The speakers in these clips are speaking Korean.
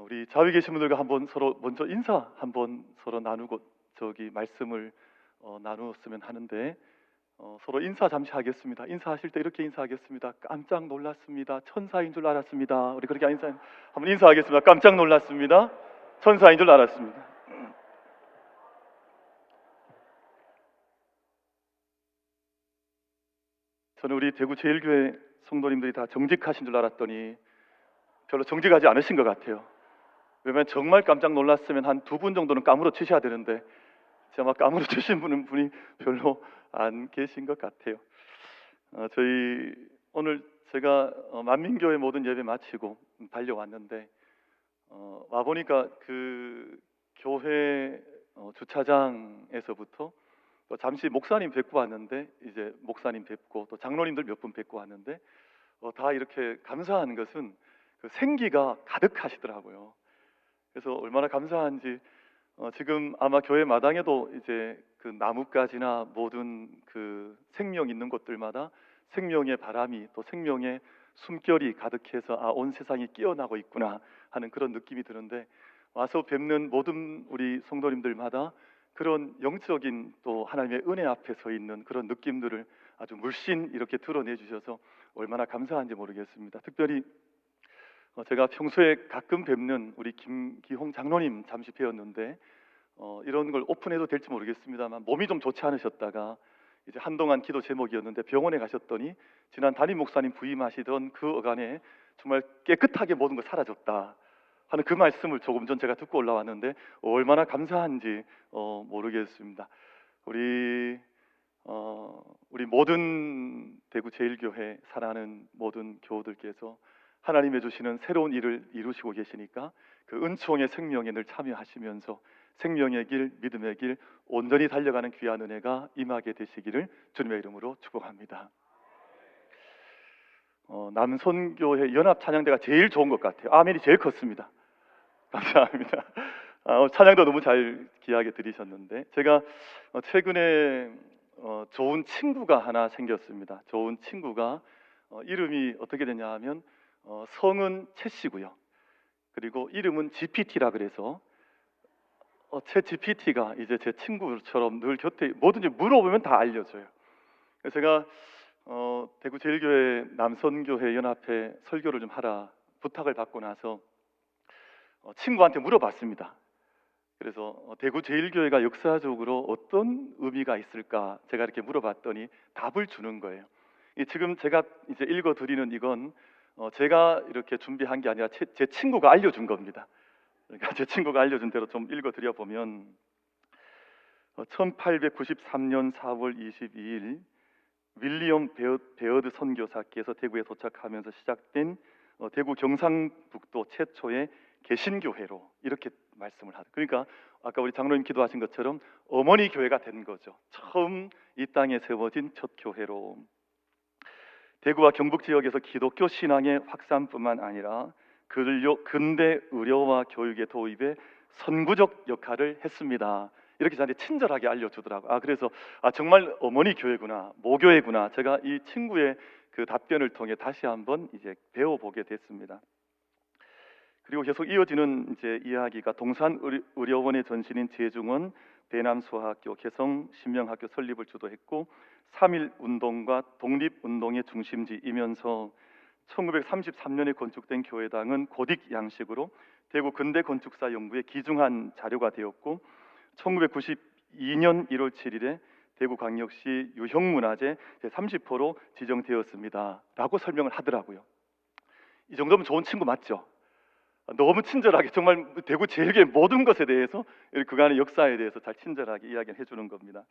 우리 자위 계신 분들과 한번 서로 먼저 인사 한번 서로 나누고 말씀을 나누었으면 하는데 서로 인사 잠시 하겠습니다. 인사하실 때 이렇게 인사하겠습니다. 깜짝 놀랐습니다. 천사인 줄 알았습니다. 우리 그렇게 한번 인사하겠습니다. 깜짝 놀랐습니다. 천사인 줄 알았습니다. 저는 우리 대구 제일교회 성도님들이 다 정직하신 줄 알았더니 별로 정직하지 않으신 것 같아요. 왜냐면 정말 깜짝 놀랐으면 한 두 분 정도는 까무러 치셔야 되는데 아마 까무러 치신 분이 별로 안 계신 것 같아요. 저희 오늘 제가 만민교회 모든 예배 마치고 달려왔는데 와 보니까 그 교회 주차장에서부터 또 잠시 목사님 뵙고 왔는데 이제 목사님 뵙고 또 장로님들 몇 분 뵙고 왔는데 다 이렇게 감사한 것은 그 생기가 가득하시더라고요. 그래서 얼마나 감사한지 지금 아마 교회 마당에도 이제 그 나뭇가지나 모든 그 생명 있는 곳들마다 생명의 바람이 또 생명의 숨결이 가득해서 온 세상이 깨어나고 있구나 하는 그런 느낌이 드는데 와서 뵙는 모든 우리 성도님들마다 그런 영적인 또 하나님의 은혜 앞에 서 있는 그런 느낌들을 아주 물씬 이렇게 드러내 주셔서 얼마나 감사한지 모르겠습니다. 특별히 제가 평소에 가끔 뵙는 우리 김기홍 장로님 잠시 뵈었는데 이런 걸 오픈해도 될지 모르겠습니다만 몸이 좀 좋지 않으셨다가 이제 한동안 기도 제목이었는데 병원에 가셨더니 지난 담임 목사님 부임하시던 그 어간에 정말 깨끗하게 모든 걸 사라졌다 하는 그 말씀을 조금 전 제가 듣고 올라왔는데 얼마나 감사한지 모르겠습니다. 우리 모든 대구 제일교회 사랑하는 모든 교우들께서 하나님의 주시는 새로운 일을 이루시고 계시니까 그 은총의 생명에 늘 참여하시면서 생명의 길, 믿음의 길 온전히 달려가는 귀한 은혜가 임하게 되시기를 주님의 이름으로 축복합니다. 남손교회 연합 찬양대가 제일 좋은 것 같아요. 아멘이 제일 컸습니다. 감사합니다. 찬양도 너무 잘 귀하게 들으셨는데 제가 최근에 좋은 친구가 하나 생겼습니다. 좋은 친구가 이름이 어떻게 되냐 하면 성은 채 씨고요. 그리고 이름은 GPT라 그래서 채 GPT가 이제 제 친구처럼 늘 곁에 뭐든지 물어보면 다 알려줘요. 그래서 제가 대구 제일교회 남선교회 연합회 설교를 좀 하라 부탁을 받고 나서 친구한테 물어봤습니다. 그래서 대구 제일교회가 역사적으로 어떤 의미가 있을까 제가 이렇게 물어봤더니 답을 주는 거예요. 지금 제가 이제 읽어드리는 이건 제가 이렇게 준비한 게 아니라 제 친구가 알려준 겁니다. 그러니까 제 친구가 알려준 대로 좀 읽어드려 보면 1893년 4월 22일 윌리엄 베어드 선교사께서 대구에 도착하면서 시작된 대구 경상북도 최초의 개신교회로 이렇게 말씀을 하죠. 그러니까 아까 우리 장로님 기도하신 것처럼 어머니 교회가 된 거죠. 처음 이 땅에 세워진 첫 교회로 대구와 경북 지역에서 기독교 신앙의 확산뿐만 아니라 근대 의료와 교육의 도입에 선구적 역할을 했습니다. 이렇게 저한테 친절하게 알려주더라고요. 그래서 정말 어머니 교회구나, 모교회구나. 제가 이 친구의 그 답변을 통해 다시 한번 이제 배워보게 됐습니다. 그리고 계속 이어지는 이제 이야기가 동산의료원의 전신인 제중원 대남수학교 개성 신명학교 설립을 주도했고 3.1 운동과 독립운동의 중심지이면서 1933년에 건축된 교회당은 고딕 양식으로 대구 근대건축사연구의 귀중한 자료가 되었고 1992년 1월 7일에 대구광역시 유형문화재 제30호로 지정되었습니다 라고 설명을 하더라고요. 이 정도면 좋은 친구 맞죠? 너무 친절하게 정말 대구 제일교회 모든 것에 대해서 그간의 역사에 대해서 잘 친절하게 이야기를 해주는 겁니다.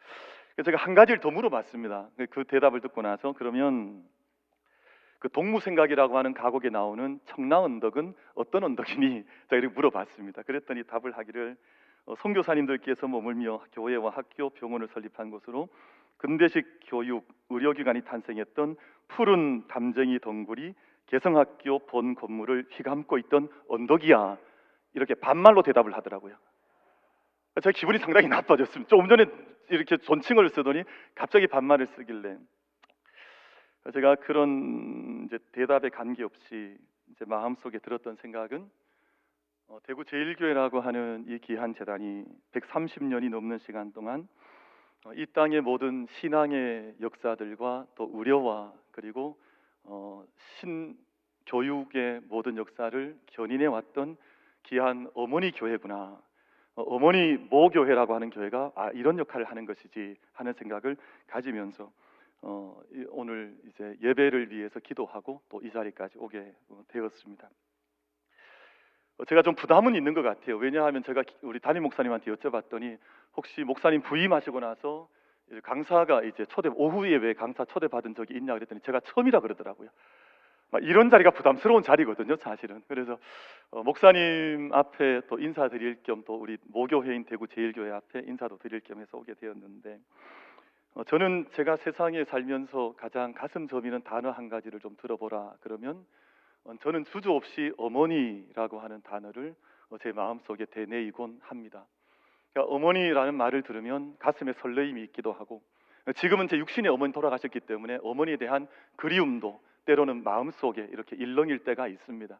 그래서 제가 한 가지를 더 물어봤습니다. 그 대답을 듣고 나서 그러면 그 동무생각이라고 하는 가곡에 나오는 청라언덕은 어떤 언덕이니? 제가 이렇게 물어봤습니다. 그랬더니 답을 하기를 선교사님들께서 머물며 교회와 학교, 병원을 설립한 곳으로 근대식 교육, 의료기관이 탄생했던 푸른 담쟁이 덩굴이 개성학교 본 건물을 휘감고 있던 언덕이야. 이렇게 반말로 대답을 하더라고요. 제 기분이 상당히 나빠졌습니다. 조금 전에 이렇게 존칭을 쓰더니 갑자기 반말을 쓰길래 제가 그런 이제 대답에 관계없이 이제 마음속에 들었던 생각은 대구 제일교회라고 하는 이 귀한 재단이 130년이 넘는 시간 동안 이 땅의 모든 신앙의 역사들과 또 의료와 그리고 신교육의 모든 역사를 견인해 왔던 귀한 어머니 교회구나. 어머니 모교회라고 하는 교회가 이런 역할을 하는 것이지 하는 생각을 가지면서 오늘 이제 예배를 위해서 기도하고 또 이 자리까지 오게 되었습니다. 제가 좀 부담은 있는 것 같아요. 왜냐하면 제가 우리 담임 목사님한테 여쭤봤더니 혹시 목사님 부임하시고 나서 강사가 이제 오후 예배 강사 초대받은 적이 있냐 그랬더니 제가 처음이라 그러더라고요. 이런 자리가 부담스러운 자리거든요, 사실은. 그래서 목사님 앞에 또 인사드릴 겸 또 우리 모교회인 대구 제일교회 앞에 인사도 드릴 겸 해서 오게 되었는데 저는 제가 세상에 살면서 가장 가슴 저미는 단어 한 가지를 좀 들어보라 그러면 저는 주저없이 어머니라고 하는 단어를 제 마음속에 되뇌이곤 합니다. 그러니까 어머니라는 말을 들으면 가슴에 설레임이 있기도 하고 지금은 제 육신의 어머니 돌아가셨기 때문에 어머니에 대한 그리움도 때로는 마음속에 이렇게 일렁일 때가 있습니다.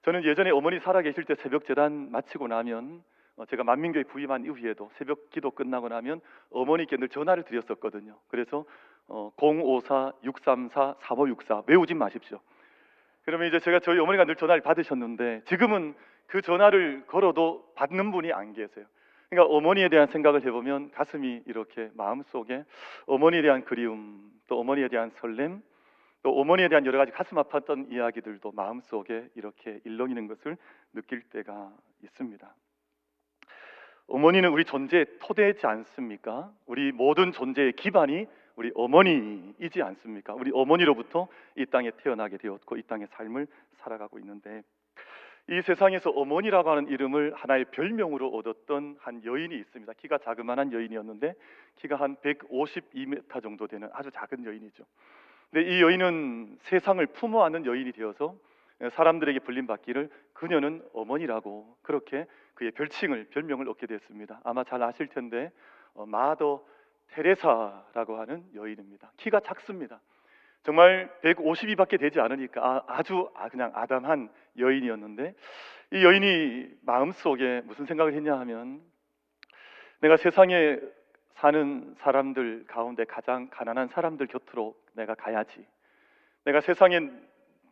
저는 예전에 어머니 살아계실 때 새벽 제단 마치고 나면 제가 만민교회 부임한 이후에도 새벽 기도 끝나고 나면 어머니께 늘 전화를 드렸었거든요. 그래서 054-634-3564 외우지 마십시오. 그러면 이제 제가 저희 어머니가 늘 전화를 받으셨는데 지금은 그 전화를 걸어도 받는 분이 안 계세요. 그러니까 어머니에 대한 생각을 해보면 가슴이 이렇게 마음속에 어머니에 대한 그리움, 또 어머니에 대한 설렘, 또 어머니에 대한 여러 가지 가슴 아팠던 이야기들도 마음속에 이렇게 일렁이는 것을 느낄 때가 있습니다. 어머니는 우리 존재의 토대이지 않습니까? 우리 모든 존재의 기반이 우리 어머니이지 않습니까? 우리 어머니로부터 이 땅에 태어나게 되었고 이 땅의 삶을 살아가고 있는데 이 세상에서 어머니라고 하는 이름을 하나의 별명으로 얻었던 한 여인이 있습니다. 키가 자그마한 여인이었는데 키가 한 152m 정도 되는 아주 작은 여인이죠. 근데 이 여인은 세상을 품어안는 여인이 되어서 사람들에게 불림받기를 그녀는 어머니라고 그렇게 그의 별명을 얻게 됐습니다. 아마 잘 아실 텐데 마더 테레사라고 하는 여인입니다. 키가 작습니다. 정말 152밖에 되지 않으니까 아주 그냥 아담한 여인이었는데 이 여인이 마음속에 무슨 생각을 했냐 하면 내가 세상에 사는 사람들 가운데 가장 가난한 사람들 곁으로 내가 가야지. 내가 세상에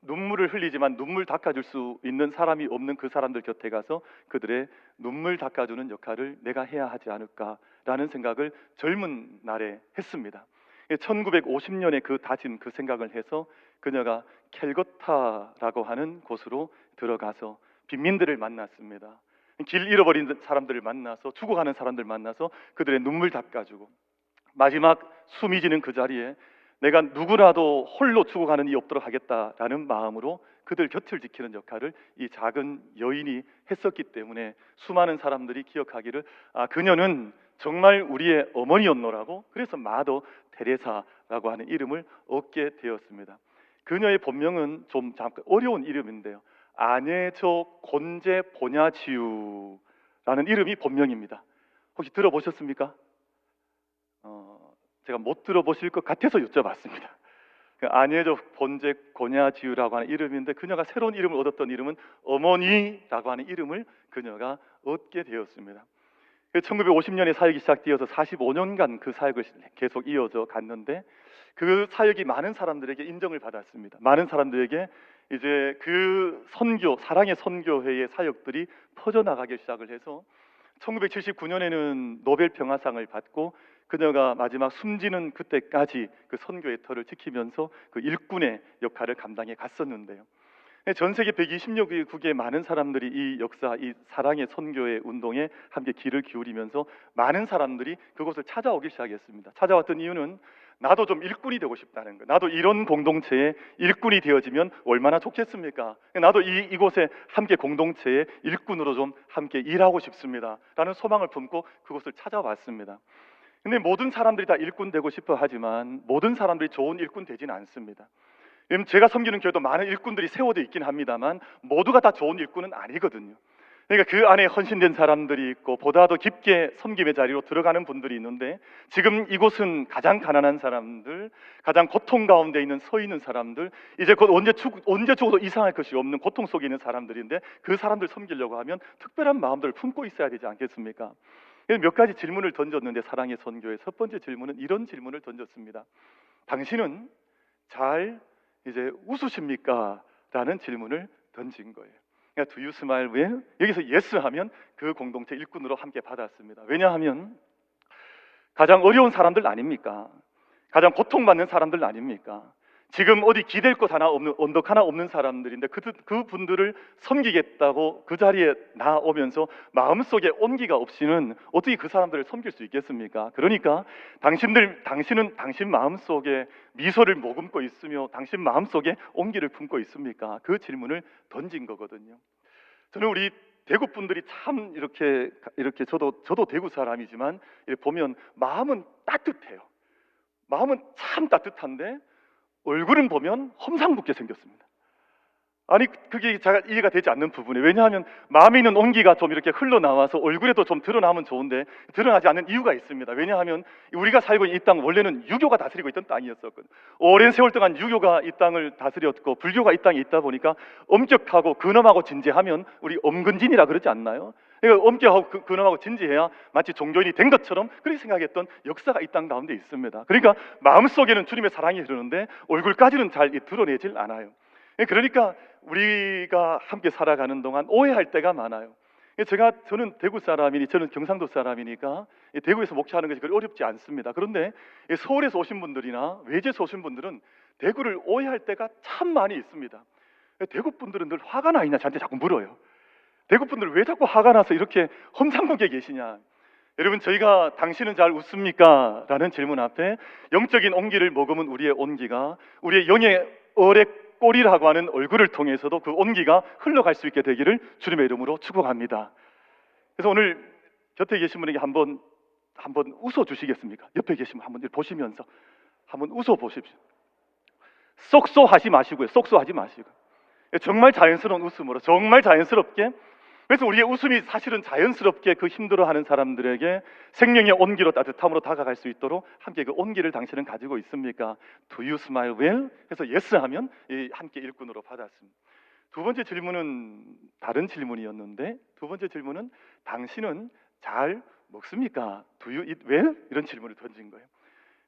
눈물을 흘리지만 눈물 닦아줄 수 있는 사람이 없는 그 사람들 곁에 가서 그들의 눈물 닦아주는 역할을 내가 해야 하지 않을까라는 생각을 젊은 날에 했습니다. 1950년에 그 다짐, 그 생각을 해서 그녀가 캘거타라고 하는 곳으로 들어가서 빈민들을 만났습니다. 길 잃어버린 사람들을 만나서 죽어가는 사람들 만나서 그들의 눈물 닦아주고 마지막 숨이 지는 그 자리에 내가 누구라도 홀로 죽어가는 이 없도록 하겠다라는 마음으로 그들 곁을 지키는 역할을 이 작은 여인이 했었기 때문에 수많은 사람들이 기억하기를 그녀는 정말 우리의 어머니였노라고 그래서 마더 테레사라고 하는 이름을 얻게 되었습니다. 그녀의 본명은 좀 잠깐 어려운 이름인데요. 아네저 곤제 보냐지우라는 이름이 본명입니다. 혹시 들어보셨습니까? 제가 못 들어보실 것 같아서 여쭤봤습니다. 아네저 곤제 고냐지우라고 하는 이름인데 그녀가 새로운 이름을 얻었던 이름은 어머니라고 하는 이름을 그녀가 얻게 되었습니다. 1950년에 사역이 시작되어서 45년간 그 사역을 계속 이어져 갔는데 그 사역이 많은 사람들에게 인정을 받았습니다. 많은 사람들에게 이제 그 선교, 사랑의 선교회의 사역들이 퍼져나가기 시작을 해서 1979년에는 노벨 평화상을 받고 그녀가 마지막 숨지는 그때까지 그 선교의 터를 지키면서 그 일꾼의 역할을 감당해 갔었는데요. 전 세계 120여국의 많은 사람들이 이 역사, 이 사랑의 선교의 운동에 함께 귀를 기울이면서 많은 사람들이 그곳을 찾아오기 시작했습니다. 찾아왔던 이유는 나도 좀 일꾼이 되고 싶다는 거예요. 나도 이런 공동체의 일꾼이 되어지면 얼마나 좋겠습니까? 나도 이곳에 함께 공동체의 일꾼으로 좀 함께 일하고 싶습니다 라는 소망을 품고 그곳을 찾아왔습니다. 근데 모든 사람들이 다 일꾼 되고 싶어 하지만 모든 사람들이 좋은 일꾼 되지는 않습니다. 제가 섬기는 교회도 많은 일꾼들이 세워져 있긴 합니다만 모두가 다 좋은 일꾼은 아니거든요. 그러니까 그 안에 헌신된 사람들이 있고 보다 더 깊게 섬김의 자리로 들어가는 분들이 있는데, 지금 이곳은 가장 가난한 사람들, 가장 고통 가운데 있는 서 있는 사람들, 이제 곧 언제 죽어도 이상할 것이 없는 고통 속에 있는 사람들인데, 그 사람들 섬기려고 하면 특별한 마음들을 품고 있어야 되지 않겠습니까? 몇 가지 질문을 던졌는데, 사랑의 선교의 첫 번째 질문은 이런 질문을 던졌습니다. 당신은 잘 이제 웃으십니까? 라는 질문을 던진 거예요. 그러니까 Do you smile well? 여기서 yes 하면 그 공동체 일꾼으로 함께 받았습니다. 왜냐하면 가장 어려운 사람들 아닙니까? 가장 고통받는 사람들 아닙니까? 지금 어디 기댈 곳 하나 없는, 언덕 하나 없는 사람들인데 그 분들을 섬기겠다고 그 자리에 나오면서 마음속에 온기가 없이는 어떻게 그 사람들을 섬길 수 있겠습니까? 그러니까 당신은 당신 마음속에 미소를 머금고 있으며 당신 마음속에 온기를 품고 있습니까? 그 질문을 던진 거거든요. 저는 우리 대구 분들이 참 이렇게 저도 대구 사람이지만 이렇게 보면 마음은 따뜻해요. 마음은 참 따뜻한데 얼굴은 보면 험상궂게 생겼습니다. 아니, 그게 제가 이해가 되지 않는 부분이에요. 왜냐하면 마음에 있는 온기가 좀 이렇게 흘러나와서 얼굴에도 좀 드러나면 좋은데 드러나지 않는 이유가 있습니다. 왜냐하면 우리가 살고 있는 이 땅, 원래는 유교가 다스리고 있던 땅이었었거든요. 오랜 세월 동안 유교가 이 땅을 다스렸고 불교가 이 땅에 있다 보니까 엄격하고 근엄하고 진지하면 우리 엄근진이라 그러지 않나요? 그러니까 엄격하고 근엄하고 진지해야 마치 종교인이 된 것처럼 그렇게 생각했던 역사가 이 땅 가운데 있습니다. 그러니까 마음속에는 주님의 사랑이 흐르는데 얼굴까지는 잘 드러내질 않아요. 그러니까 우리가 함께 살아가는 동안 오해할 때가 많아요. 저는 대구 사람이니, 저는 경상도 사람이니까 대구에서 목회하는 것이 그리 어렵지 않습니다. 그런데 서울에서 오신 분들이나 외지에서 오신 분들은 대구를 오해할 때가 참 많이 있습니다. 대구 분들은 늘 화가 나 있냐 저한테 자꾸 물어요. 대구 분들 왜 자꾸 화가 나서 이렇게 험상궂게 계시냐. 여러분, 저희가 당신은 잘 웃습니까? 라는 질문 앞에 영적인 온기를 머금은 우리의 온기가 우리의 영의 얼의 꼴이라고 하는 얼굴을 통해서도 그 온기가 흘러갈 수 있게 되기를 주님의 이름으로 축복합니다. 그래서 오늘 곁에 계신 분에게 한번 웃어 주시겠습니까? 옆에 계신 분 한번 보시면서 한번 웃어 보십시오. 쏙쏙하지 마시고요. 쏙쏙하지 마시고 정말 자연스러운 웃음으로, 정말 자연스럽게. 그래서 우리의 웃음이 사실은 자연스럽게 그 힘들어하는 사람들에게 생명의 온기로, 따뜻함으로 다가갈 수 있도록 함께 그 온기를 당신은 가지고 있습니까? Do you smile well? 그래서 yes 하면 함께 일꾼으로 받았습니다. 두 번째 질문은 다른 질문이었는데, 두 번째 질문은 당신은 잘 먹습니까? Do you eat well? 이런 질문을 던진 거예요.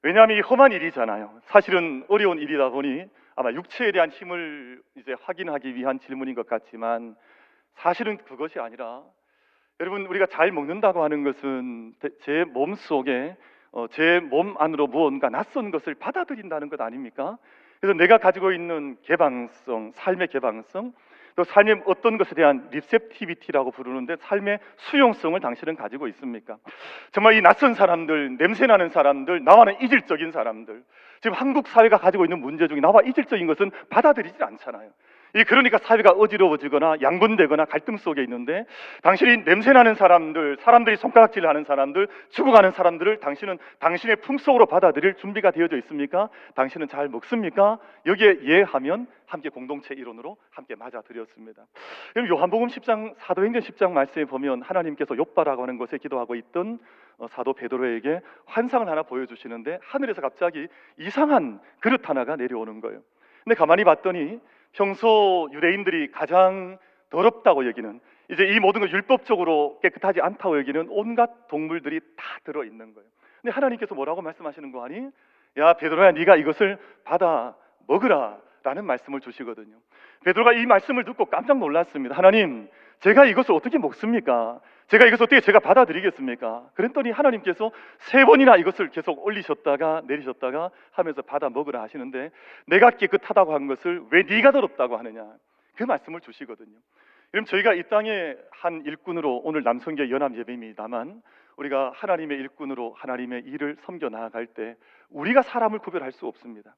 왜냐하면 이 험한 일이잖아요. 사실은 어려운 일이다 보니 아마 육체에 대한 힘을 이제 확인하기 위한 질문인 것 같지만, 사실은 그것이 아니라, 여러분, 우리가 잘 먹는다고 하는 것은 제 몸 속에 제 몸 안으로 무언가 낯선 것을 받아들인다는 것 아닙니까? 그래서 내가 가지고 있는 개방성, 삶의 개방성, 또 삶의 어떤 것에 대한 리셉티비티라고 부르는데 삶의 수용성을 당신은 가지고 있습니까? 정말 이 낯선 사람들, 냄새나는 사람들, 나와는 이질적인 사람들, 지금 한국 사회가 가지고 있는 문제 중에 나와 이질적인 것은 받아들이지 않잖아요. 그러니까 사회가 어지러워지거나 양분되거나 갈등 속에 있는데, 당신이 냄새나는 사람들, 사람들이 손가락질을 하는 사람들, 죽어가는 사람들을 당신은 당신의 품속으로 받아들일 준비가 되어져 있습니까? 당신은 잘 먹습니까? 여기에 예하면 함께 공동체 이론으로 함께 맞아들였습니다. 그럼 요한복음 10장, 사도행전 10장 말씀에 보면 하나님께서 욥바라고 하는 곳에 기도하고 있던 사도 베드로에게 환상을 하나 보여주시는데, 하늘에서 갑자기 이상한 그릇 하나가 내려오는 거예요. 근데 가만히 봤더니 평소 유대인들이 가장 더럽다고 여기는, 이제 이 모든 걸 율법적으로 깨끗하지 않다고 여기는 온갖 동물들이 다 들어있는 거예요. 근데 하나님께서 뭐라고 말씀하시는 거 아니? 야 베드로야, 네가 이것을 받아 먹으라 라는 말씀을 주시거든요. 베드로가 이 말씀을 듣고 깜짝 놀랐습니다. 하나님, 제가 이것을 어떻게 먹습니까? 제가 이것을 어떻게 제가 받아들이겠습니까? 그랬더니 하나님께서 3번이나 이것을 계속 올리셨다가 내리셨다가 하면서 받아 먹으라 하시는데, 내가 깨끗하다고 한 것을 왜 네가 더럽다고 하느냐, 그 말씀을 주시거든요. 그럼 저희가 이 땅에 한 일꾼으로, 오늘 남성교회 연합예배입니다만 우리가 하나님의 일꾼으로 하나님의 일을 섬겨 나아갈 때 우리가 사람을 구별할 수 없습니다.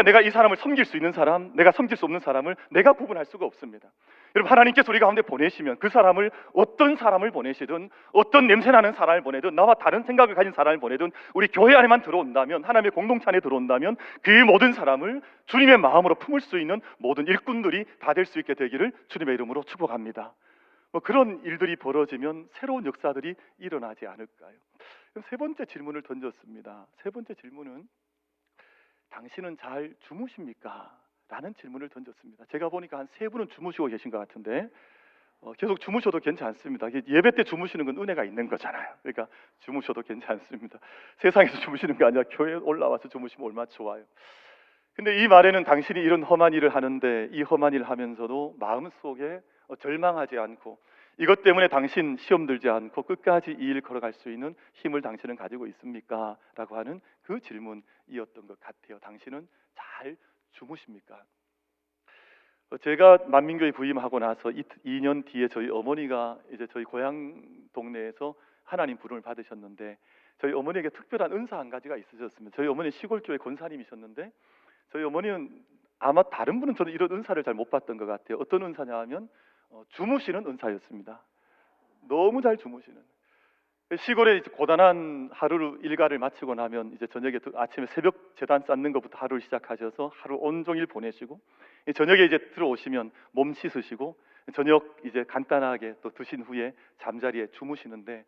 내가 이 사람을 섬길 수 있는 사람, 내가 섬길 수 없는 사람을 내가 구분할 수가 없습니다. 여러분, 하나님께서 우리 가운데 보내시면 그 사람을, 어떤 사람을 보내시든, 어떤 냄새나는 사람을 보내든, 나와 다른 생각을 가진 사람을 보내든, 우리 교회 안에만 들어온다면, 하나님의 공동체 안에 들어온다면 그 모든 사람을 주님의 마음으로 품을 수 있는 모든 일꾼들이 다 될 수 있게 되기를 주님의 이름으로 축복합니다. 뭐 그런 일들이 벌어지면 새로운 역사들이 일어나지 않을까요? 그럼 세 번째 질문을 던졌습니다. 세 번째 질문은 당신은 잘 주무십니까? 라는 질문을 던졌습니다. 제가 보니까 한 세 분은 주무시고 계신 것 같은데 계속 주무셔도 괜찮습니다. 예배 때 주무시는 건 은혜가 있는 거잖아요. 그러니까 주무셔도 괜찮습니다. 세상에서 주무시는 게 아니라 교회에 올라와서 주무시면 얼마나 좋아요. 근데 이 말에는 당신이 이런 험한 일을 하는데 이 험한 일을 하면서도 마음속에 절망하지 않고 이것 때문에 당신 시험 들지 않고 끝까지 이 일 걸어갈 수 있는 힘을 당신은 가지고 있습니까? 라고 하는 그 질문이었던 것 같아요. 당신은 잘 주무십니까? 제가 만민교회 부임하고 나서 2년 뒤에 저희 어머니가 이제 저희 고향 동네에서 하나님 부름을 받으셨는데 저희 어머니에게 특별한 은사 한 가지가 있으셨습니다. 저희 어머니 시골교회 권사님이셨는데 저희 어머니는 아마 다른 분은 저는 이런 은사를 잘 못 봤던 것 같아요. 어떤 은사냐 하면 주무시는 은사였습니다. 너무 잘 주무시는. 시골에 이제 고단한 하루 일과를 마치고 나면 이제 저녁에 아침에 새벽 제단 쌓는 것부터 하루를 시작하셔서 하루 온종일 보내시고 저녁에 이제 들어오시면 몸 씻으시고 저녁 이제 간단하게 또 드신 후에 잠자리에 주무시는데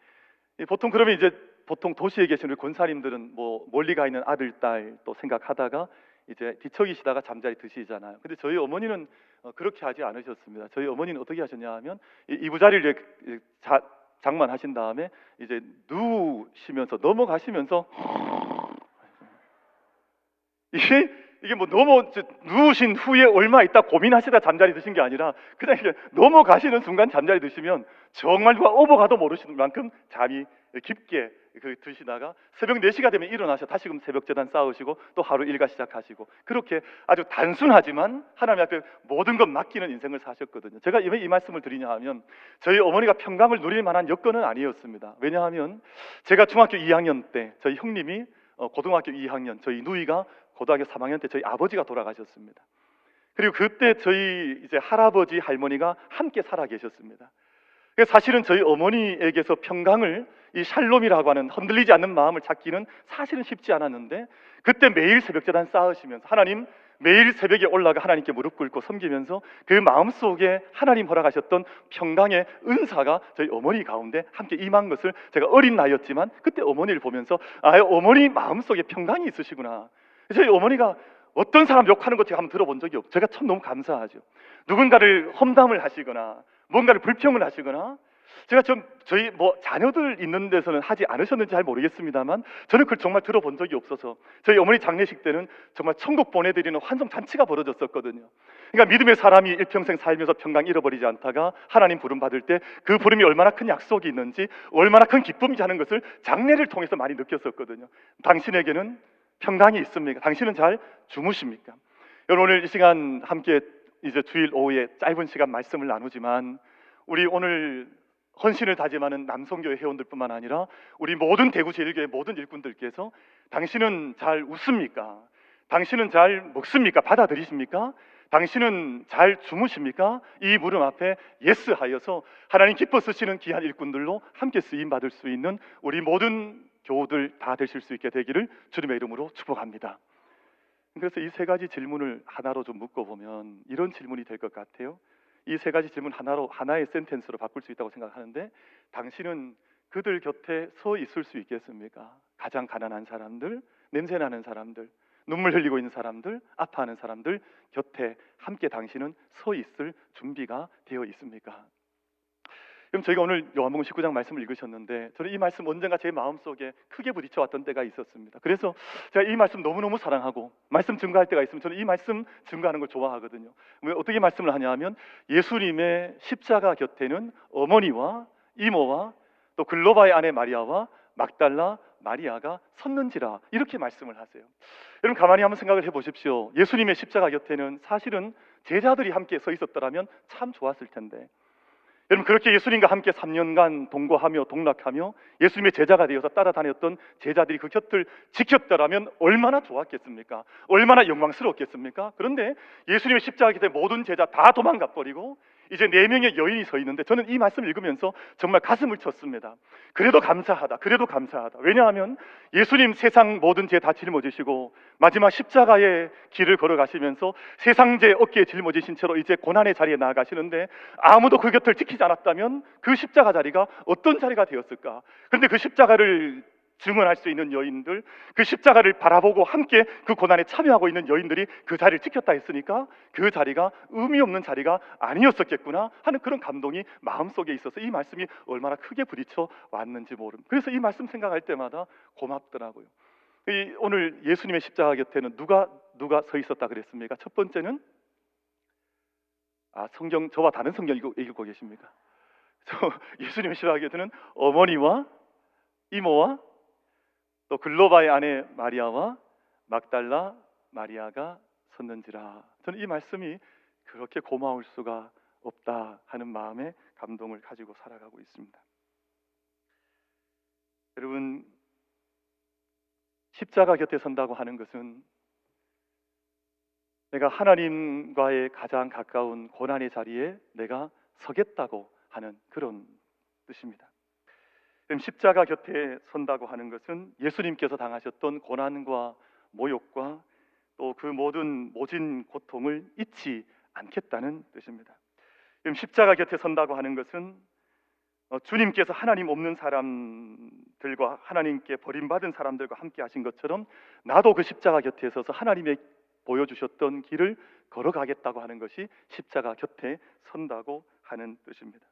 보통 그러면 이제 보통 도시에 계신 우리 권사님들은 뭐 멀리 가 있는 아들 딸 또 생각하다가 이제 뒤척이시다가 잠자리 드시잖아요. 근데 저희 어머니는 그렇게 하지 않으셨습니다. 저희 어머니는 어떻게 하셨냐 하면 이부자리를 장만하신 다음에 이제 누우시면서 넘어가시면서 이게 뭐 누우신 후에 얼마 있다 고민하시다 잠자리 드신 게 아니라 그냥 이렇게 넘어가시는 순간 잠자리 드시면 정말 누가 업어가도 모르시는 만큼 잠이 깊게 드시다가 새벽 4시가 되면 일어나셔 다시 그럼 새벽 제단 쌓으시고 또 하루 일과 시작하시고 그렇게 아주 단순하지만 하나님 앞에 모든 것 맡기는 인생을 사셨거든요. 제가 왜 이 말씀을 드리냐 하면 저희 어머니가 평강을 누릴 만한 여건은 아니었습니다. 왜냐하면 제가 중학교 2학년 때 저희 형님이 고등학교 2학년, 저희 누이가 고등학교 3학년 때 저희 아버지가 돌아가셨습니다. 그리고 그때 저희 이제 할아버지 할머니가 함께 살아 계셨습니다. 사실은 저희 어머니에게서 평강을 이 샬롬이라고 하는 흔들리지 않는 마음을 찾기는 사실은 쉽지 않았는데 그때 매일 새벽제단 쌓으시면서 하나님 매일 새벽에 올라가 하나님께 무릎 꿇고 섬기면서 그 마음속에 하나님 허락하셨던 평강의 은사가 저희 어머니 가운데 함께 임한 것을 제가 어린 나이였지만 그때 어머니를 보면서 어머니 마음속에 평강이 있으시구나. 저희 어머니가 어떤 사람 욕하는 것 제가 한번 들어본 적이 없어요. 제가 참 너무 감사하죠. 누군가를 험담을 하시거나 뭔가를 불평을 하시거나 제가 저희 뭐 자녀들 있는 데서는 하지 않으셨는지 잘 모르겠습니다만 저는 그걸 정말 들어본 적이 없어서 저희 어머니 장례식 때는 정말 천국 보내드리는 환송 잔치가 벌어졌었거든요. 그러니까 믿음의 사람이 일평생 살면서 평강 잃어버리지 않다가 하나님 부름 받을 때 그 부름이 얼마나 큰 약속이 있는지 얼마나 큰 기쁨인지 하는 것을 장례를 통해서 많이 느꼈었거든요. 당신에게는 평강이 있습니까? 당신은 잘 주무십니까? 여러분 오늘 이 시간 함께 이제 주일 오후에 짧은 시간 말씀을 나누지만 우리 오늘 헌신을 다짐하는 남성교회 회원들뿐만 아니라 우리 모든 대구 제1교회 모든 일꾼들께서 당신은 잘 웃습니까? 당신은 잘 먹습니까? 받아들이십니까? 당신은 잘 주무십니까? 이 물음 앞에 예스 하여서 하나님 기뻐 쓰시는 귀한 일꾼들로 함께 쓰임 받을 수 있는 우리 모든 교우들 다 되실 수 있게 되기를 주님의 이름으로 축복합니다. 그래서 이 세 가지 질문을 하나로 좀 묶어보면 이런 질문이 될 것 같아요. 이 세 가지 질문 하나의 센텐스로 바꿀 수 있다고 생각하는데 당신은 그들 곁에 서 있을 수 있겠습니까? 가장 가난한 사람들, 냄새나는 사람들, 눈물 흘리고 있는 사람들, 아파하는 사람들 곁에 함께 당신은 서 있을 준비가 되어 있습니까? 그럼 저희가 오늘 요한복음 19장 말씀을 읽으셨는데 저는 이 말씀 언젠가 제 마음속에 크게 부딪혀왔던 때가 있었습니다. 그래서 제가 이 말씀 너무너무 사랑하고 말씀 증거할 때가 있으면 저는 이 말씀 증거하는 걸 좋아하거든요. 왜 어떻게 말씀을 하냐 하면 예수님의 십자가 곁에는 어머니와 이모와 또 글로바의 아내 마리아와 막달라 마리아가 섰는지라 이렇게 말씀을 하세요. 여러분 가만히 한번 생각을 해보십시오. 예수님의 십자가 곁에는 사실은 제자들이 함께 서 있었더라면 참 좋았을 텐데 여러분 그렇게 예수님과 함께 3년간 동거하며 동락하며 예수님의 제자가 되어서 따라다녔던 제자들이 그 곁을 지켰더라면 얼마나 좋았겠습니까? 얼마나 영광스러웠겠습니까? 그런데 예수님의 십자가 곁에 모든 제자 다 도망가 버리고 이제 4명의 여인이 서 있는데 저는 이 말씀을 읽으면서 정말 가슴을 쳤습니다. 그래도 감사하다. 그래도 감사하다. 왜냐하면 예수님 세상 모든 죄 다 짊어지시고 마지막 십자가의 길을 걸어가시면서 세상 죄 어깨에 짊어지신 채로 이제 고난의 자리에 나아가시는데 아무도 그 곁을 지키지 않았다면 그 십자가 자리가 어떤 자리가 되었을까? 그런데 그 십자가를 증언할 수 있는 여인들, 그 십자가를 바라보고 함께 그 고난에 참여하고 있는 여인들이 그 자리를 지켰다 했으니까 그 자리가 의미 없는 자리가 아니었었겠구나 하는 그런 감동이 마음속에 있어서 이 말씀이 얼마나 크게 부딪혀 왔는지 모릅니다. 그래서 이 말씀 생각할 때마다 고맙더라고요. 오늘 예수님의 십자가 곁에는 누가 서 있었다 그랬습니까? 첫 번째는 성경 저와 다른 성경 읽고 계십니까? 예수님의 십자가 곁에는 어머니와 이모와 또 글로바의 아내 마리아와 막달라 마리아가 섰는지라. 저는 이 말씀이 그렇게 고마울 수가 없다 하는 마음의 감동을 가지고 살아가고 있습니다. 여러분, 십자가 곁에 선다고 하는 것은 내가 하나님과의 가장 가까운 고난의 자리에 내가 서겠다고 하는 그런 뜻입니다. 그럼 십자가 곁에 선다고 하는 것은 예수님께서 당하셨던 고난과 모욕과 또 그 모진 고통을 잊지 않겠다는 뜻입니다. 그럼 십자가 곁에 선다고 하는 것은 주님께서 하나님 없는 사람들과 하나님께 버림받은 사람들과 함께 하신 것처럼 나도 그 십자가 곁에 서서 하나님의 보여주셨던 길을 걸어가겠다고 하는 것이 십자가 곁에 선다고 하는 뜻입니다.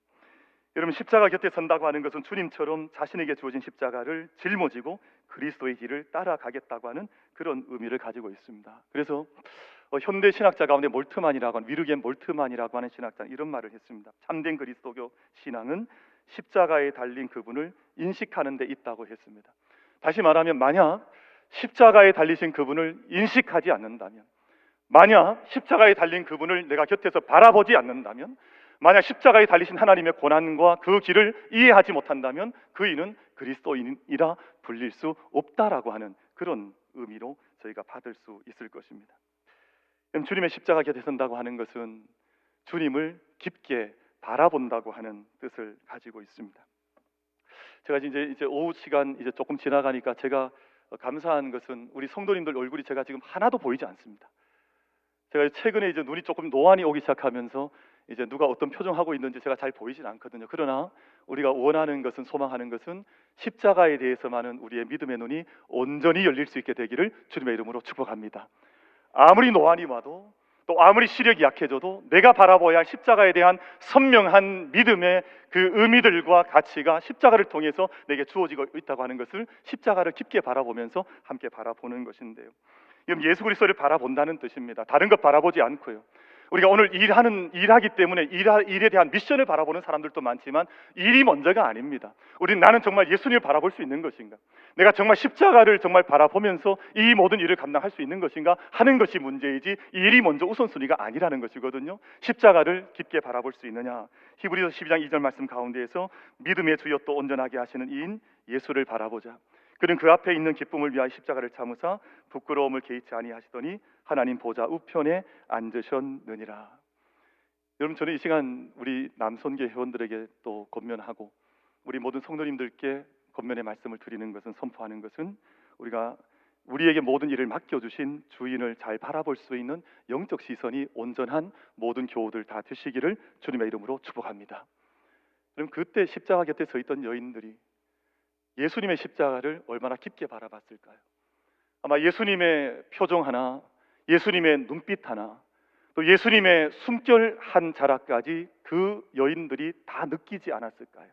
여러분, 십자가 곁에 선다고 하는 것은 주님처럼 자신에게 주어진 십자가를 짊어지고 그리스도의 길을 따라가겠다고 하는 그런 의미를 가지고 있습니다. 그래서 현대 신학자 가운데 몰트만이라고 하는 위르겐 몰트만이라고 하는 신학자는 이런 말을 했습니다. 참된 그리스도교 신앙은 십자가에 달린 그분을 인식하는 데 있다고 했습니다. 다시 말하면 만약 십자가에 달리신 그분을 인식하지 않는다면, 만약 십자가에 달린 그분을 내가 곁에서 바라보지 않는다면, 만약 십자가에 달리신 하나님의 고난과 그 길을 이해하지 못한다면 그이는 그리스도인이라 불릴 수 없다라고 하는 그런 의미로 저희가 받을 수 있을 것입니다. 주님의 십자가 곁에 선다고 하는 것은 주님을 깊게 바라본다고 하는 뜻을 가지고 있습니다. 제가 이제 오후 시간 이제 조금 지나가니까 제가 감사한 것은 우리 성도님들 얼굴이 제가 지금 하나도 보이지 않습니다. 제가 최근에 이제 눈이 조금 노안이 오기 시작하면서 이제 누가 어떤 표정하고 있는지 제가 잘 보이진 않거든요. 그러나 우리가 원하는 것은, 소망하는 것은 십자가에 대해서만은 우리의 믿음의 눈이 온전히 열릴 수 있게 되기를 주님의 이름으로 축복합니다. 아무리 노안이 와도 또 아무리 시력이 약해져도 내가 바라봐야 할 십자가에 대한 선명한 믿음의 그 의미들과 가치가 십자가를 통해서 내게 주어지고 있다고 하는 것을 십자가를 깊게 바라보면서 함께 바라보는 것인데요. 이건 예수 그리스도를 바라본다는 뜻입니다. 다른 것 바라보지 않고요. 우리가 오늘 일하기 때문에 일에 대한 미션을 바라보는 사람들도 많지만 일이 먼저가 아닙니다. 나는 정말 예수님을 바라볼 수 있는 것인가? 내가 정말 십자가를 정말 바라보면서 이 모든 일을 감당할 수 있는 것인가 하는 것이 문제이지 일이 먼저 우선순위가 아니라는 것이거든요. 십자가를 깊게 바라볼 수 있느냐? 히브리서 12장 2절 말씀 가운데에서 믿음의 주여 또 온전하게 하시는 이인 예수를 바라보자. 그는 그 앞에 있는 기쁨을 위하여 십자가를 참으사 부끄러움을 개의치 아니하시더니 하나님 보좌 우편에 앉으셨느니라. 여러분, 저는 이 시간 우리 남선교 회원들에게 또 권면하고 우리 모든 성도님들께 권면의 말씀을 드리는 것은, 선포하는 것은 우리가 우리에게 모든 일을 맡겨주신 주인을 잘 바라볼 수 있는 영적 시선이 온전한 모든 교우들 다 되시기를 주님의 이름으로 축복합니다. 그럼 그때 십자가 곁에 서 있던 여인들이 예수님의 십자가를 얼마나 깊게 바라봤을까요? 아마 예수님의 표정 하나, 예수님의 눈빛 하나, 또 예수님의 숨결 한 자락까지 그 여인들이 다 느끼지 않았을까요?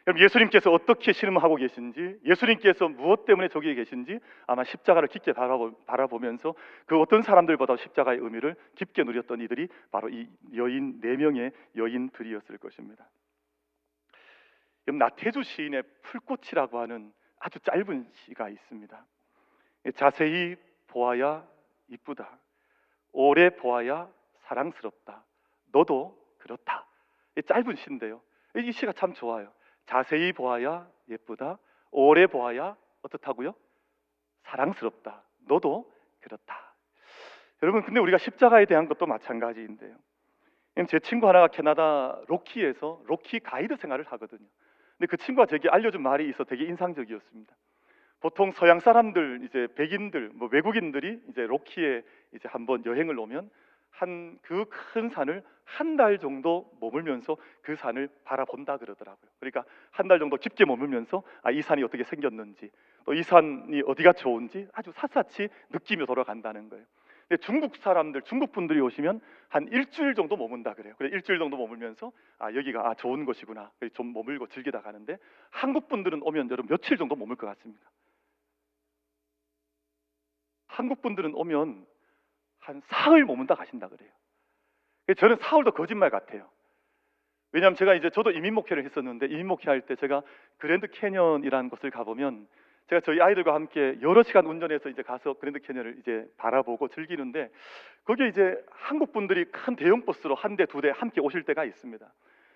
그럼 예수님께서 어떻게 신음하고 계신지, 예수님께서 무엇 때문에 저기에 계신지 아마 십자가를 깊게 바라보면서 그 어떤 사람들보다 십자가의 의미를 깊게 누렸던 이들이 바로 이 여인 4명의 여인들이었을 것입니다. 나태주 시인의 풀꽃이라고 하는 아주 짧은 시가 있습니다. 자세히 보아야 이쁘다, 오래 보아야 사랑스럽다, 너도 그렇다. 짧은 시인데요, 이 시가 참 좋아요. 자세히 보아야 예쁘다, 오래 보아야 어떻다고요? 사랑스럽다, 너도 그렇다. 여러분, 근데 우리가 십자가에 대한 것도 마찬가지인데요, 제 친구 하나가 캐나다 로키에서 로키 가이드 생활을 하거든요. 근데 그 친구가 제게 알려준 말이 있어 되게 인상적이었습니다. 보통 서양 사람들, 이제 백인들, 뭐 외국인들이 이제 로키에 이제 한번 여행을 오면 한 그 큰 산을 한 달 정도 머물면서 그 산을 바라본다 그러더라고요. 그러니까 한 달 정도 깊게 머물면서 이 산이 어떻게 생겼는지, 또 이 산이 어디가 좋은지 아주 샅샅이 느끼며 돌아간다는 거예요. 근데 중국 사람들, 중국 분들이 오시면 한 일주일 정도 머문다 그래요. 그래 일주일 정도 머물면서 여기가 좋은 곳이구나, 좀 머물고 즐기다 가는데, 한국 분들은 오면 여러분 며칠 정도 머물 것 같습니다. 한국 분들은 오면 한 사흘 머문다 가신다 그래요. 저는 사흘도 거짓말 같아요. 왜냐하면 제가 이제 저도 이민 목회를 했었는데, 이민 목회할 때 제가 그랜드 캐년이라는 곳을 가보면 제가 저희 아이들과 함께 여러 시간 운전해서 이제 가서 그랜드 캐년을 이제 바라보고 즐기는데, 거기에 이제 한국 분들이 큰 대형 버스로 한 대, 두 대 함께 오실 때가 있습니다.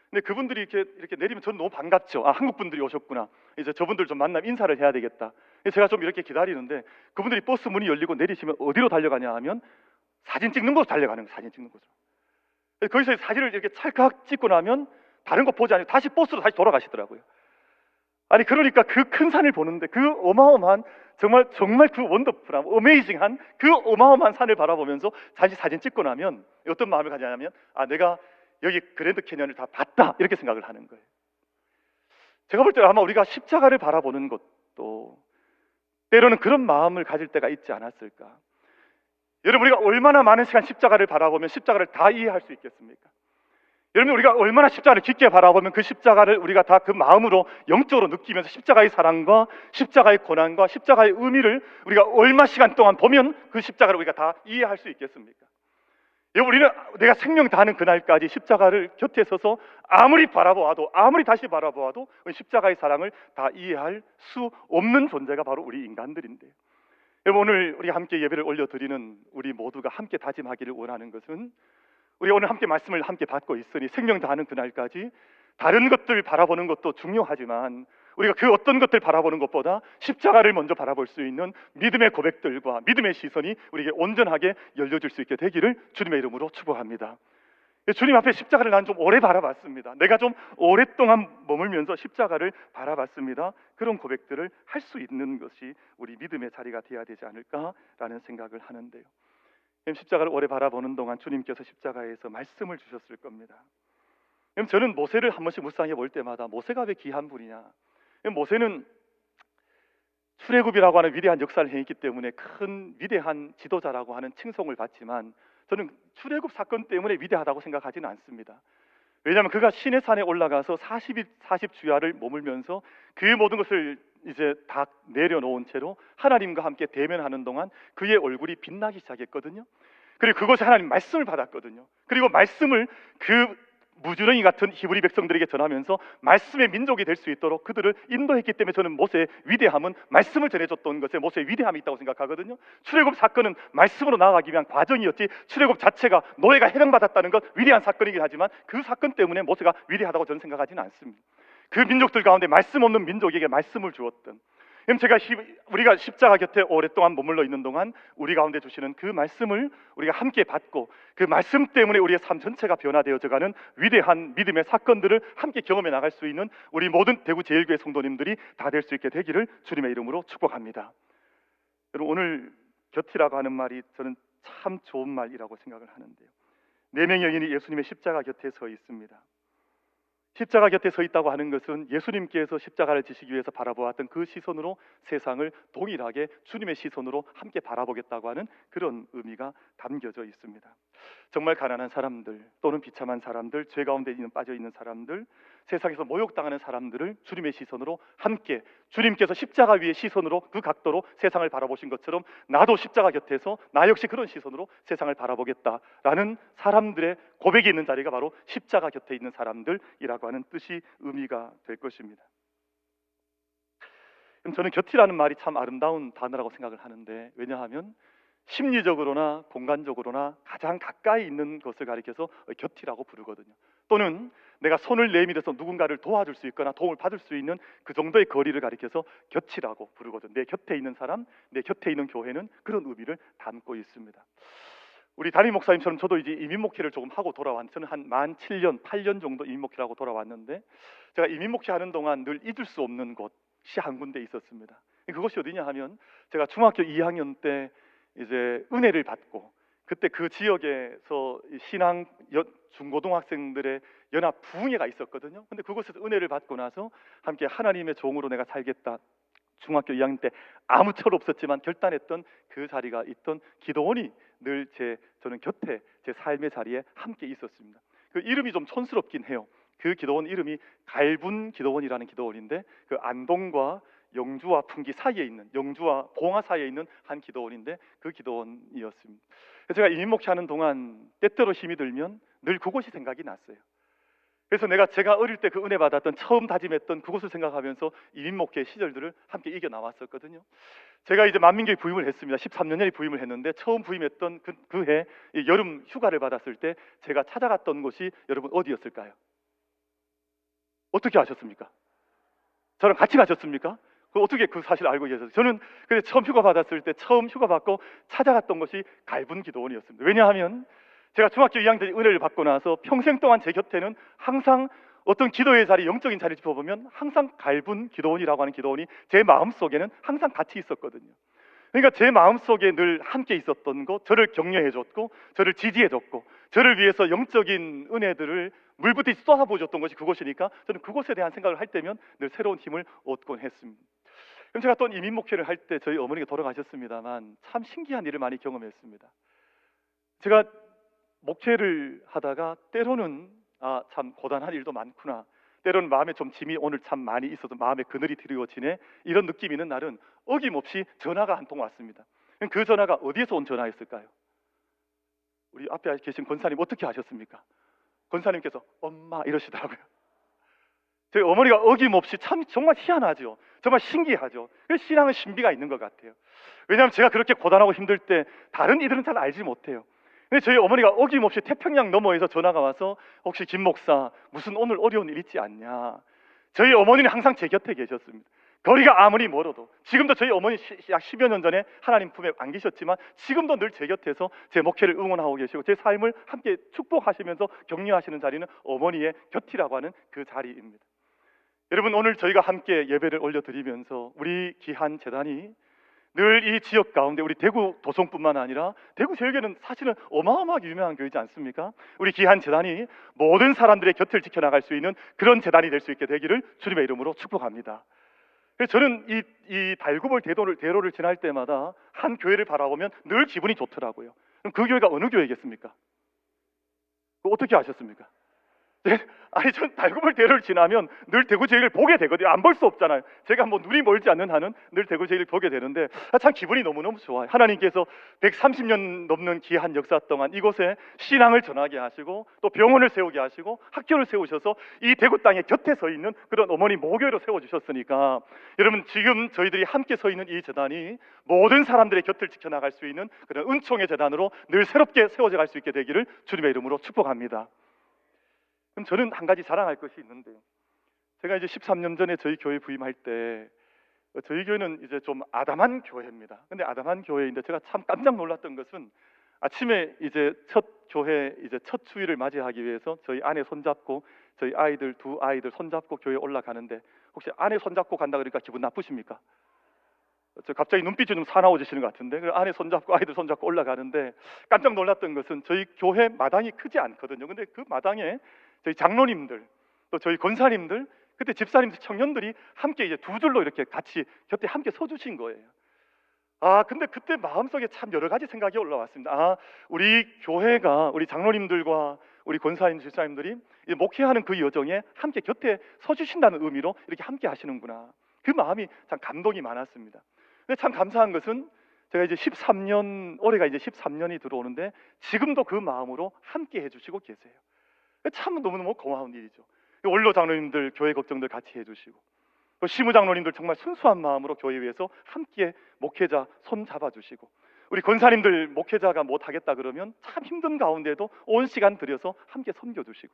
근데 그분들이 이렇게 내리면 저는 너무 반갑죠. 한국 분들이 오셨구나. 이제 저분들 좀 만나면 인사를 해야 되겠다. 제가 좀 이렇게 기다리는데, 그분들이 버스 문이 열리고 내리시면 어디로 달려가냐 하면 사진 찍는 곳으로 달려가는 거예요. 사진 찍는 곳으로. 거기서 사진을 이렇게 찰칵 찍고 나면 다른 거 보지 않고 다시 버스로 다시 돌아가시더라고요. 아니 그러니까 그 큰 산을 보는데, 그 어마어마한, 정말 그 원더풀한, 어메이징한 그 어마어마한 산을 바라보면서 다시 사진 찍고 나면 어떤 마음을 가지냐면, 내가 여기 그랜드 캐년을 다 봤다, 이렇게 생각을 하는 거예요. 제가 볼 때는 아마 우리가 십자가를 바라보는 것도 때로는 그런 마음을 가질 때가 있지 않았을까. 여러분, 우리가 얼마나 많은 시간 십자가를 바라보면 십자가를 다 이해할 수 있겠습니까? 여러분, 우리가 얼마나 십자가를 깊게 바라보면 그 십자가를 우리가 다 그 마음으로 영적으로 느끼면서 십자가의 사랑과 십자가의 고난과 십자가의 의미를 우리가 얼마 시간 동안 보면 그 십자가를 우리가 다 이해할 수 있겠습니까? 여러분, 우리는 내가 생명 다하는 그날까지 십자가를 곁에 서서 아무리 바라보아도, 아무리 다시 바라보아도 십자가의 사랑을 다 이해할 수 없는 존재가 바로 우리 인간들인데, 여러분, 오늘 우리 함께 예배를 올려드리는 우리 모두가 함께 다짐하기를 원하는 것은, 우리 오늘 함께 말씀을 함께 받고 있으니 생명 다하는 그날까지 다른 것들 바라보는 것도 중요하지만 우리가 그 어떤 것들 바라보는 것보다 십자가를 먼저 바라볼 수 있는 믿음의 고백들과 믿음의 시선이 우리에게 온전하게 열려질 수 있게 되기를 주님의 이름으로 축복합니다. 주님 앞에 십자가를 난 좀 오래 바라봤습니다. 내가 좀 오랫동안 머물면서 십자가를 바라봤습니다. 그런 고백들을 할 수 있는 것이 우리 믿음의 자리가 되어야 되지 않을까라는 생각을 하는데요. 십자가를 오래 바라보는 동안 주님께서 십자가에서 말씀을 주셨을 겁니다. 저는 모세를 한 번씩 묵상해 볼 때마다 모세가 왜 귀한 분이냐, 모세는 출애굽이라고 하는 위대한 역사를 행했기 때문에 큰 위대한 지도자라고 하는 칭송을 받지만, 저는 출애굽 사건 때문에 위대하다고 생각하지는 않습니다. 왜냐하면 그가 시내산에 올라가서 40주야를 머물면서 그 모든 것을 이제 다 내려놓은 채로 하나님과 함께 대면하는 동안 그의 얼굴이 빛나기 시작했거든요. 그리고 그것에 하나님 말씀을 받았거든요. 그리고 말씀을 그 무주렁이 같은 히브리 백성들에게 전하면서 말씀의 민족이 될 수 있도록 그들을 인도했기 때문에, 저는 모세의 위대함은 말씀을 전해줬던 것에 모세의 위대함이 있다고 생각하거든요. 출애굽 사건은 말씀으로 나아가기 위한 과정이었지, 출애굽 자체가 노예가 해방받았다는 것 위대한 사건이긴 하지만 그 사건 때문에 모세가 위대하다고 저는 생각하지는 않습니다. 그 민족들 가운데 말씀 없는 민족에게 말씀을 주었던, 우리가 십자가 곁에 오랫동안 머물러 있는 동안 우리 가운데 주시는 그 말씀을 우리가 함께 받고, 그 말씀 때문에 우리의 삶 전체가 변화되어져가는 위대한 믿음의 사건들을 함께 경험해 나갈 수 있는 우리 모든 대구 제일교회 성도님들이 다 될 수 있게 되기를 주님의 이름으로 축복합니다. 여러분, 오늘 곁이라고 하는 말이 저는 참 좋은 말이라고 생각을 하는데요. 4명의 여인이 예수님의 십자가 곁에 서 있습니다. 십자가 곁에 서 있다고 하는 것은 예수님께서 십자가를 지시기 위해서 바라보았던 그 시선으로 세상을 동일하게 주님의 시선으로 함께 바라보겠다고 하는 그런 의미가 담겨져 있습니다. 정말 가난한 사람들, 또는 비참한 사람들, 죄 가운데 빠져 있는 사람들, 세상에서 모욕당하는 사람들을 주님의 시선으로 함께, 주님께서 십자가 위의 시선으로 그 각도로 세상을 바라보신 것처럼 나도 십자가 곁에서 나 역시 그런 시선으로 세상을 바라보겠다라는 사람들의 고백이 있는 자리가 바로 십자가 곁에 있는 사람들이라고 하는 뜻이 의미가 될 것입니다. 저는 곁이라는 말이 참 아름다운 단어라고 생각을 하는데, 왜냐하면 심리적으로나 공간적으로나 가장 가까이 있는 것을 가리켜서 곁이라고 부르거든요. 또는 내가 손을 내밀어서 누군가를 도와줄 수 있거나 도움을 받을 수 있는 그 정도의 거리를 가리켜서 곁이라고 부르거든요. 내 곁에 있는 사람, 내 곁에 있는 교회는 그런 의미를 담고 있습니다. 우리 담임 목사님처럼 저도 이제 이민 목회를 조금 하고 저는 만 7년, 8년 정도 이민 목회를 하고 돌아왔는데, 제가 이민 목회하는 동안 늘 잊을 수 없는 곳이 한 군데 있었습니다. 그것이 어디냐 하면, 제가 중학교 2학년 때 이제 은혜를 받고, 그때 그 지역에서 신앙 중고등학생들의 연합 부흥회가 있었거든요. 근데 그곳에서 은혜를 받고 나서 함께 하나님의 종으로 내가 살겠다, 중학교 2학년 때 아무 철 없었지만 결단했던 그 자리가 있던 기도원이 늘 저는 곁에 제 삶의 자리에 함께 있었습니다. 그 이름이 좀 촌스럽긴 해요. 그 기도원 이름이 갈분 기도원이라는 기도원인데, 그 안동과 영주와 풍기 사이에 있는, 영주와 봉화 사이에 있는 한 기도원인데, 그 기도원이었습니다. 제가 이민 목회하는 동안 때때로 힘이 들면 늘 그곳이 생각이 났어요. 그래서 제가 어릴 때 그 은혜 받았던, 처음 다짐했던 그곳을 생각하면서 이민 목회 시절들을 함께 이겨 나왔었거든요. 제가 이제 만민교회 부임을 했습니다. 13년에 부임을 했는데, 처음 부임했던 그 해 여름 휴가를 받았을 때 제가 찾아갔던 곳이 여러분 어디였을까요? 어떻게 아셨습니까? 저랑 같이 가셨습니까? 어떻게 그 사실을 알고 계셨어요? 저는 그래 처음 휴가 받았을 때, 처음 휴가 받고 찾아갔던 곳이 갈분 기도원이었습니다. 왜냐하면 제가 중학교 2학년 때 은혜를 받고 나서 평생 동안 제 곁에는 항상 어떤 기도의 자리, 영적인 자리를 짚어보면 항상 갈분 기도원이라고 하는 기도원이 제 마음속에는 항상 같이 있었거든요. 그러니까 제 마음속에 늘 함께 있었던 것, 저를 격려해줬고, 저를 지지해줬고, 저를 위해서 영적인 은혜들을 물붓듯이 쏟아부어줬던 것이 그곳이니까, 저는 그곳에 대한 생각을 할 때면 늘 새로운 힘을 얻곤 했습니다. 그럼 제가 또 이민 목회를 할 때 저희 어머니가 돌아가셨습니다만 참 신기한 일을 많이 경험했습니다. 제가 목회를 하다가 때로는 참 고단한 일도 많구나, 때로는 마음에 좀 짐이 오늘 참 많이 있어서 마음에 그늘이 드리워지네, 이런 느낌이 있는 날은 어김없이 전화가 한 통 왔습니다. 그 전화가 어디에서 온 전화였을까요? 우리 앞에 계신 권사님 어떻게 아셨습니까? 권사님께서 엄마 이러시더라고요. 저희 어머니가 어김없이, 참 정말 희한하죠. 정말 신기하죠. 신앙은 신비가 있는 것 같아요. 왜냐하면 제가 그렇게 고단하고 힘들 때 다른 이들은 잘 알지 못해요. 근데 저희 어머니가 어김없이 태평양 너머에서 전화가 와서, 혹시 김 목사 무슨 오늘 어려운 일 있지 않냐. 저희 어머니는 항상 제 곁에 계셨습니다. 거리가 아무리 멀어도. 지금도 저희 어머니 약 10여 년 전에 하나님 품에 안 계셨지만 지금도 늘 제 곁에서 제 목회를 응원하고 계시고, 제 삶을 함께 축복하시면서 격려하시는 자리는 어머니의 곁이라고 하는 그 자리입니다. 여러분, 오늘 저희가 함께 예배를 올려드리면서 우리 귀한 재단이 늘 이 지역 가운데, 우리 대구 도성뿐만 아니라 대구 제일교회는 사실은 어마어마하게 유명한 교회지 않습니까? 우리 귀한 재단이 모든 사람들의 곁을 지켜나갈 수 있는 그런 재단이 될 수 있게 되기를 주님의 이름으로 축복합니다. 그래서 저는 이 발구벌 대로를 지날 때마다 한 교회를 바라보면 늘 기분이 좋더라고요. 그럼 그 교회가 어느 교회겠습니까? 어떻게 아셨습니까? 아니, 전 달구벌 대로를 지나면 늘 대구제일을 보게 되거든요. 안 볼 수 없잖아요. 제가 뭐 눈이 멀지 않는 한은 늘 대구제일을 보게 되는데, 참 기분이 너무너무 좋아요. 하나님께서 130년 넘는 귀한 역사 동안 이곳에 신앙을 전하게 하시고, 또 병원을 세우게 하시고, 학교를 세우셔서 이 대구 땅에 곁에 서 있는 그런 어머니 모교회로 세워주셨으니까, 여러분, 지금 저희들이 함께 서 있는 이 재단이 모든 사람들의 곁을 지켜나갈 수 있는 그런 은총의 재단으로 늘 새롭게 세워져 갈 수 있게 되기를 주님의 이름으로 축복합니다. 그럼 저는 한 가지 자랑할 것이 있는데, 제가 이제 13년 전에 저희 교회 부임할 때, 저희 교회는 이제 좀 아담한 교회입니다. 근데 아담한 교회인데 제가 참 깜짝 놀랐던 것은, 아침에 이제 첫 주일을 맞이하기 위해서 저희 아내 손잡고, 저희 두 아이들 손잡고 교회 올라가는데, 혹시 아내 손잡고 간다 그러니까 기분 나쁘십니까? 저 갑자기 눈빛이 좀 사나워지시는 것 같은데, 아내 손잡고 아이들 손잡고 올라가는데 깜짝 놀랐던 것은, 저희 교회 마당이 크지 않거든요. 근데 그 마당에 저희 장로님들, 또 저희 권사님들, 그때 집사님들, 청년들이 함께 이제 두 줄로 이렇게 같이 곁에 함께 서주신 거예요. 근데 그때 마음속에 참 여러 가지 생각이 올라왔습니다. 우리 교회가, 우리 장로님들과 우리 권사님, 집사님들이 목회하는 그 여정에 함께 곁에 서주신다는 의미로 이렇게 함께 하시는구나. 그 마음이 참 감동이 많았습니다. 근데 참 감사한 것은, 제가 이제 올해가 이제 13년이 들어오는데 지금도 그 마음으로 함께 해주시고 계세요. 참 너무너무 고마운 일이죠. 원로 장로님들 교회 걱정들 같이 해주시고, 또 시무 장로님들 정말 순수한 마음으로 교회 위해서 함께 목회자 손 잡아주시고, 우리 권사님들 목회자가 못하겠다 그러면 참 힘든 가운데도 온 시간 들여서 함께 섬겨주시고,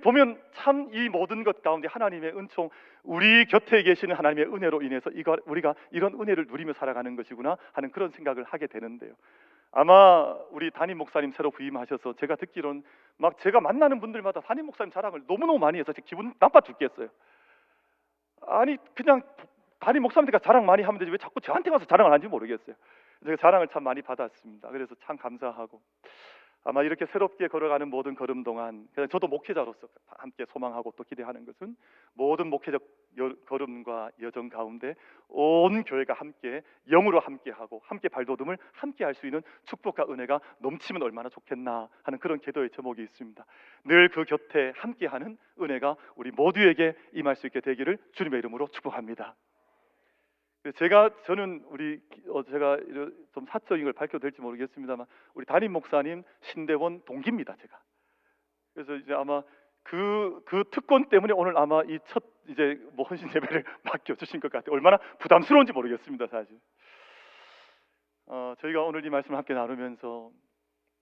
보면 참 이 모든 것 가운데 하나님의 은총, 우리 곁에 계시는 하나님의 은혜로 인해서 우리가 이런 은혜를 누리며 살아가는 것이구나 하는 그런 생각을 하게 되는데요. 아마 우리 담임 목사님 새로 부임하셔서 제가 듣기로는 막 제가 만나는 분들마다 담임 목사님 자랑을 너무너무 많이 해서 기분 나빠 죽겠어요. 아니 그냥 담임 목사님들과 자랑 많이 하면 되지 왜 자꾸 저한테 와서 자랑을 하는지 모르겠어요. 제가 자랑을 참 많이 받았습니다. 그래서 참 감사하고 아마 이렇게 새롭게 걸어가는 모든 걸음 동안 그냥 저도 목회자로서 함께 소망하고 또 기대하는 것은 모든 목회적 걸음과 여정 가운데 온 교회가 함께 영으로 함께하고 함께 발돋움을 함께 할 수 있는 축복과 은혜가 넘치면 얼마나 좋겠나 하는 그런 기도의 제목이 있습니다. 늘 그 곁에 함께하는 은혜가 우리 모두에게 임할 수 있게 되기를 주님의 이름으로 축복합니다. 저는 제가 좀 사적인 걸 밝혀도 될지 모르겠습니다만 우리 담임 목사님 신대원 동기입니다, 제가. 그래서 이제 아마 그 특권 때문에 오늘 아마 이 첫 이제 뭐 헌신 예배를 맡겨 주신 것 같아요. 얼마나 부담스러운지 모르겠습니다, 사실. 저희가 오늘 이 말씀을 함께 나누면서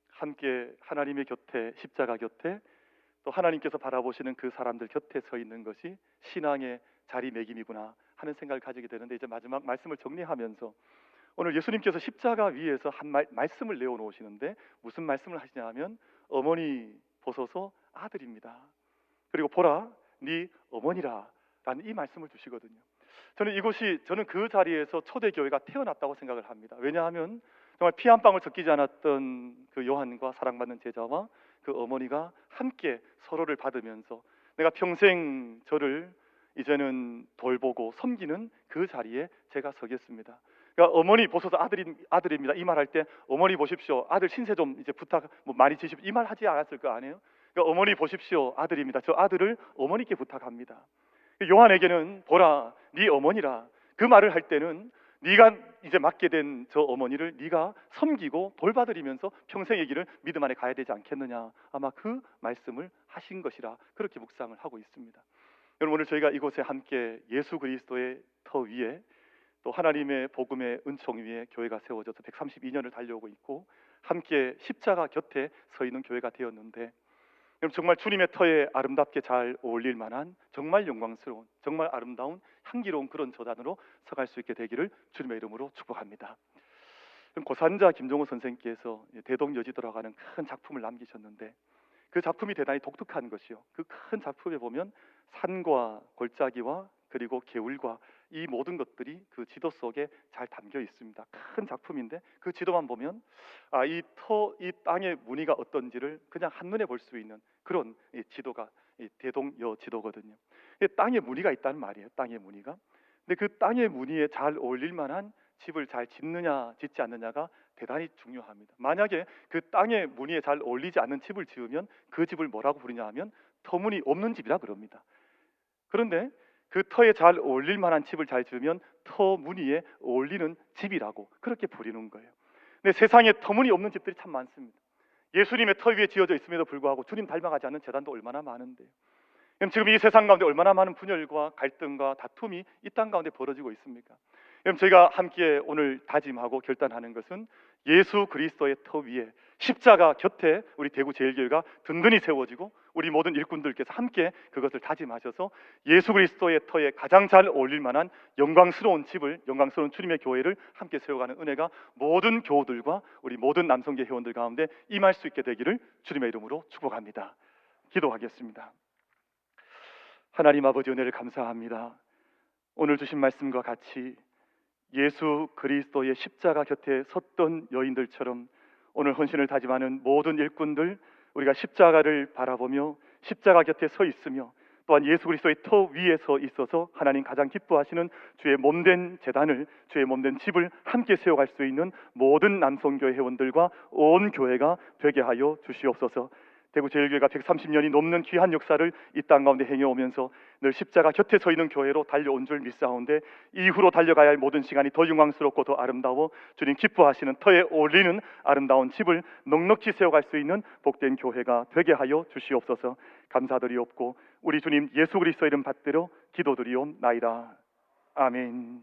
함께 하나님의 곁에 십자가 곁에 또 하나님께서 바라보시는 그 사람들 곁에 서 있는 것이 신앙의 자리매김이구나 하는 생각을 가지게 되는데 이제 마지막 말씀을 정리하면서 오늘 예수님께서 십자가 위에서 한 말씀을 내어놓으시는데 무슨 말씀을 하시냐 하면 어머니 보소서 아들입니다. 그리고 보라 네 어머니라 라는 이 말씀을 주시거든요. 저는 그 자리에서 초대교회가 태어났다고 생각을 합니다. 왜냐하면 정말 피 한 방울 섞이지 않았던 그 요한과 사랑받는 제자와 그 어머니가 함께 서로를 받으면서 내가 평생 저를 이제는 돌보고 섬기는 그 자리에 제가 서겠습니다. 그러니까 어머니 보소서 아들입니다. 이 말 할 때 어머니 보십시오. 아들 신세 좀 이제 부탁 뭐 많이 지십시오. 이 말 하지 않았을 거 아니에요? 그러니까 어머니 보십시오. 아들입니다. 저 아들을 어머니께 부탁합니다. 요한에게는 보라 네 어머니라 그 말을 할 때는 네가 이제 맡게 된 저 어머니를 네가 섬기고 돌봐드리면서 평생의 길을 믿음 안에 가야 되지 않겠느냐 아마 그 말씀을 하신 것이라 그렇게 묵상을 하고 있습니다. 여러분 오늘 저희가 이곳에 함께 예수 그리스도의 터 위에 또 하나님의 복음의 은총 위에 교회가 세워져서 132년을 달려오고 있고 함께 십자가 곁에 서 있는 교회가 되었는데 정말 주님의 터에 아름답게 잘 어울릴 만한 정말 영광스러운 정말 아름다운 향기로운 그런 저단으로 서갈 수 있게 되기를 주님의 이름으로 축복합니다. 고산자 김종호 선생님께서 대동여지도라고 하는 큰 작품을 남기셨는데 그 작품이 대단히 독특한 것이요. 그 큰 작품에 보면 산과 골짜기와 그리고 개울과 이 모든 것들이 그 지도 속에 잘 담겨 있습니다. 큰 작품인데 그 지도만 보면 이 땅의 무늬가 어떤지를 그냥 한눈에 볼 수 있는 그런 지도가 대동여 지도거든요. 땅에 무늬가 있다는 말이에요. 땅의 무늬가. 근데 그 땅의 무늬에 잘 어울릴 만한 집을 잘 짓느냐 짓지 않느냐가 대단히 중요합니다. 만약에 그 땅의 무늬에 잘 어울리지 않는 집을 지으면 그 집을 뭐라고 부르냐 하면 터무니 없는 집이라 그럽니다. 그런데 그 터에 잘 어울릴 만한 집을 잘 지으면 터 무늬에 어울리는 집이라고 그렇게 부르는 거예요. 근데 세상에 터무니 없는 집들이 참 많습니다. 예수님의 터 위에 지어져 있음에도 불구하고 주님 닮아가지 않는 재단도 얼마나 많은데요. 지금 이 세상 가운데 얼마나 많은 분열과 갈등과 다툼이 이 땅 가운데 벌어지고 있습니까? 저희가 함께 오늘 다짐하고 결단하는 것은 예수 그리스도의 터 위에 십자가 곁에 우리 대구 제일교회가 든든히 세워지고 우리 모든 일꾼들께서 함께 그것을 다짐하셔서 예수 그리스도의 터에 가장 잘 어울릴 만한 영광스러운 집을 영광스러운 주님의 교회를 함께 세워가는 은혜가 모든 교우들과 우리 모든 남성계 회원들 가운데 임할 수 있게 되기를 주님의 이름으로 축복합니다. 기도하겠습니다. 하나님 아버지 은혜를 감사합니다. 오늘 주신 말씀과 같이 예수 그리스도의 십자가 곁에 섰던 여인들처럼 오늘 헌신을 다짐하는 모든 일꾼들 우리가 십자가를 바라보며 십자가 곁에 서 있으며 또한 예수 그리스도의 터 위에 서 있어서 하나님 가장 기뻐하시는 주의 몸된 제단을 주의 몸된 집을 함께 세워갈 수 있는 모든 남성교회 회원들과 온 교회가 되게 하여 주시옵소서. 대구 제일교회가 130년이 넘는 귀한 역사를 이 땅 가운데 행해오면서 늘 십자가 곁에 서 있는 교회로 달려온 줄 믿사온데 이후로 달려가야 할 모든 시간이 더 영광스럽고 더 아름다워 주님 기뻐하시는 터에 어울리는 아름다운 집을 넉넉히 세워갈 수 있는 복된 교회가 되게 하여 주시옵소서. 감사드리옵고 우리 주님 예수 그리스도 이름 받들어 기도드리옵나이다. 아멘.